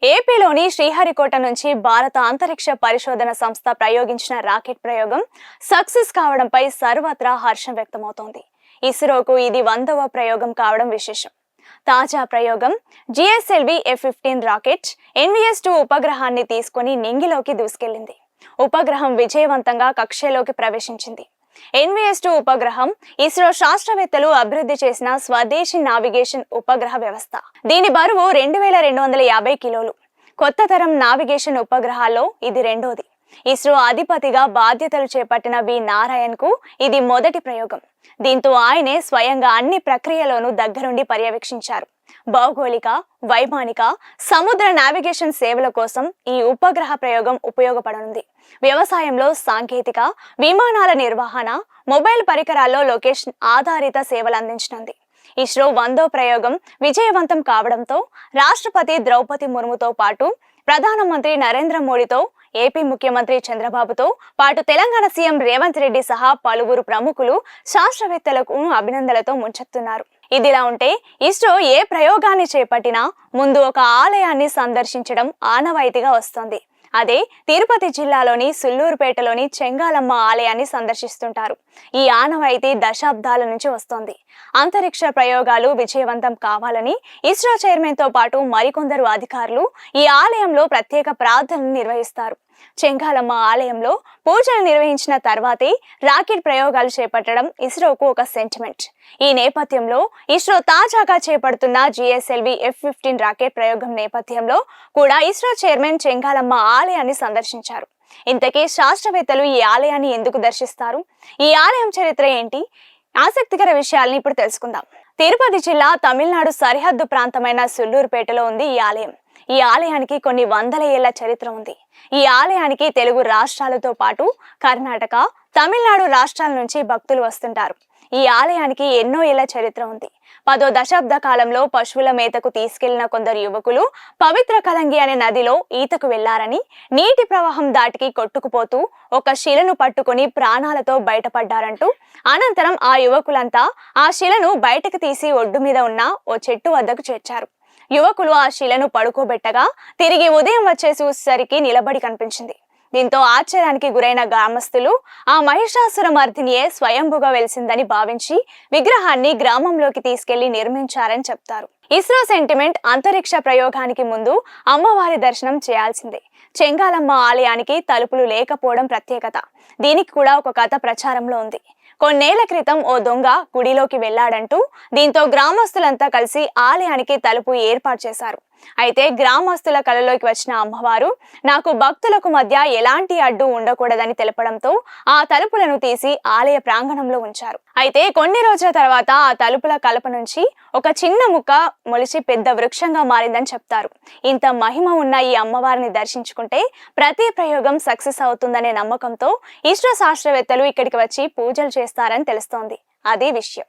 ఏపీలోని శ్రీహరికోట నుంచి భారత అంతరిక్ష పరిశోధన సంస్థ ప్రయోగించిన రాకెట్ ప్రయోగం సక్సెస్ కావడంపై సర్వత్రా హర్షం వ్యక్తమవుతోంది. ఇస్రోకు ఇది 100వ ప్రయోగం కావడం విశేషం. తాజా ప్రయోగం జిఎస్ఎల్వి F-15 రాకెట్ NVS-2 ఉపగ్రహాన్ని తీసుకుని నింగిలోకి దూసుకెళ్లింది. ఉపగ్రహం విజయవంతంగా కక్షలోకి ప్రవేశించింది. NVS-2 ఉపగ్రహం ఇస్రో శాస్త్రవేత్తలు అభివృద్ధి చేసిన స్వదేశీ నావిగేషన్ ఉపగ్రహ వ్యవస్థ. దీని బరువు 2250 కిలోలు. కొత్త తరం నావిగేషన్ ఉపగ్రహాల్లో ఇది రెండోది. ఇస్రో అధిపతిగా బాధ్యతలు చేపట్టిన బి నారాయణ్ కు ఇది మొదటి ప్రయోగం. దీంతో ఆయనే స్వయంగా అన్ని ప్రక్రియలోనూ దగ్గరుండి పర్యవేక్షించారు. భౌగోళిక, వైమానిక, సముద్ర నావిగేషన్ సేవల కోసం ఈ ఉపగ్రహ ప్రయోగం ఉపయోగపడనుంది. వ్యవసాయంలో సాంకేతిక, విమానాల నిర్వహణ, మొబైల్ పరికరాల్లో లొకేషన్ ఆధారిత సేవలు అందించనుంది. ఇస్రో 100వ ప్రయోగం విజయవంతం కావడంతో రాష్ట్రపతి ద్రౌపది ముర్ముతో పాటు ప్రధానమంత్రి నరేంద్ర మోడీతో, ఏపీ ముఖ్యమంత్రి చంద్రబాబుతో పాటు తెలంగాణ సీఎం రేవంత్ రెడ్డి సహా పలువురు ప్రముఖులు శాస్త్రవేత్తలకు అభినందనలతో ముంచెత్తున్నారు. ఇదిలా ఉంటే ఇస్రో ఏ ప్రయోగాన్ని చేపట్టినా ముందు ఒక ఆలయాన్ని సందర్శించడం ఆనవాయితీగా వస్తోంది. అదే తిరుపతి జిల్లాలోని సుల్లూరుపేటలోని చెంగాలమ్మ ఆలయాన్ని సందర్శిస్తుంటారు. ఈ ఆనవాయితీ దశాబ్దాల నుంచి వస్తోంది. అంతరిక్ష ప్రయోగాలు విజయవంతం కావాలని ఇస్రో చైర్మన్ తో పాటు మరికొందరు అధికారులు ఈ ఆలయంలో ప్రత్యేక ప్రార్థనలు నిర్వహిస్తారు. చెంగాలమ్మ ఆలయంలో పూజలు నిర్వహించిన తర్వాతే రాకెట్ ప్రయోగాలు చేపట్టడం ఇస్రోకు ఒక సెంటిమెంట్. ఈ నేపథ్యంలో ఇస్రో తాజాగా చేపడుతున్న జిఎస్ఎల్వి F-15 రాకెట్ ప్రయోగం నేపథ్యంలో కూడా ఇస్రో చైర్మన్ చెంగాలమ్మ ఆలయాన్ని సందర్శించారు. ఇంతకీ శాస్త్రవేత్తలు ఈ ఆలయాన్ని ఎందుకు దర్శిస్తారు? ఈ ఆలయం చరిత్ర ఏంటి? ఆసక్తికర విషయాలను ఇప్పుడు తెలుసుకుందాం. తిరుపతి జిల్లా తమిళనాడు సరిహద్దు ప్రాంతమైన సుల్లూరుపేటలో ఉంది ఈ ఆలయం. ఈ ఆలయానికి కొన్ని వందల ఏళ్ల చరిత్ర ఉంది. ఈ ఆలయానికి తెలుగు రాష్ట్రాలతో పాటు కర్ణాటక, తమిళనాడు రాష్ట్రాల నుంచి భక్తులు వస్తుంటారు. ఈ ఆలయానికి ఎన్నో ఏళ్ల చరిత్ర ఉంది. 10వ దశాబ్ద కాలంలో పశువుల మేతకు తీసుకెళ్లిన కొందరు యువకులు పవిత్ర కలంగి అనే నదిలో ఈతకు వెళ్లారని, నీటి ప్రవాహం దాటికి కొట్టుకుపోతూ ఒక శిలను పట్టుకుని ప్రాణాలతో బయటపడ్డారంటూ, అనంతరం ఆ యువకులంతా ఆ శిలను బయటకు తీసి ఒడ్డు మీద ఉన్న ఓ చెట్టు వద్దకు చేర్చారు. యువకులు ఆ శిలను పడుకోబెట్టగా తిరిగి ఉదయం వచ్చే చూసేసరికి నిలబడి కనిపించింది. దీంతో ఆశ్చర్యానికి గురైన గ్రామస్తులు ఆ మహిషాసుర మర్దినియే స్వయంభుగా వెలిసిందని భావించి విగ్రహాన్ని గ్రామంలోకి తీసుకెళ్లి నిర్మించారని చెప్తారు. ఇస్రో సెంటిమెంట్ అంతరిక్ష ప్రయోగానికి ముందు అమ్మవారి దర్శనం చేయాల్సిందే. చెంగాలమ్మ ఆలయానికి తలుపులు లేకపోవడం ప్రత్యేకత. దీనికి కూడా ఒక కథ ప్రచారంలో ఉంది. కొన్నేళ్ల క్రితం ఓ దొంగ గుడిలోకి వెళ్లాడంటూ, దీంతో గ్రామస్తులంతా కలిసి ఆలయానికి తలుపు ఏర్పాటు చేశారు. అయితే గ్రామస్తుల కలలోకి వచ్చిన అమ్మవారు నాకు భక్తులకు మధ్య ఎలాంటి అడ్డు ఉండకూడదని తెలపడంతో ఆ తలుపులను తీసి ఆలయ ప్రాంగణంలో ఉంచారు. అయితే కొన్ని రోజుల తర్వాత ఆ తలుపుల కలప నుంచి ఒక చిన్న ముక్క మొలిచి పెద్ద వృక్షంగా మారిందని చెప్తారు. ఇంత మహిమ ఉన్న ఈ అమ్మవారిని దర్శించుకుంటే ప్రతి ప్రయోగం సక్సెస్ అవుతుందనే నమ్మకంతో ఇస్రో శాస్త్రవేత్తలు ఇక్కడికి వచ్చి పూజలు చేస్తారని తెలుస్తోంది. అదే విషయం.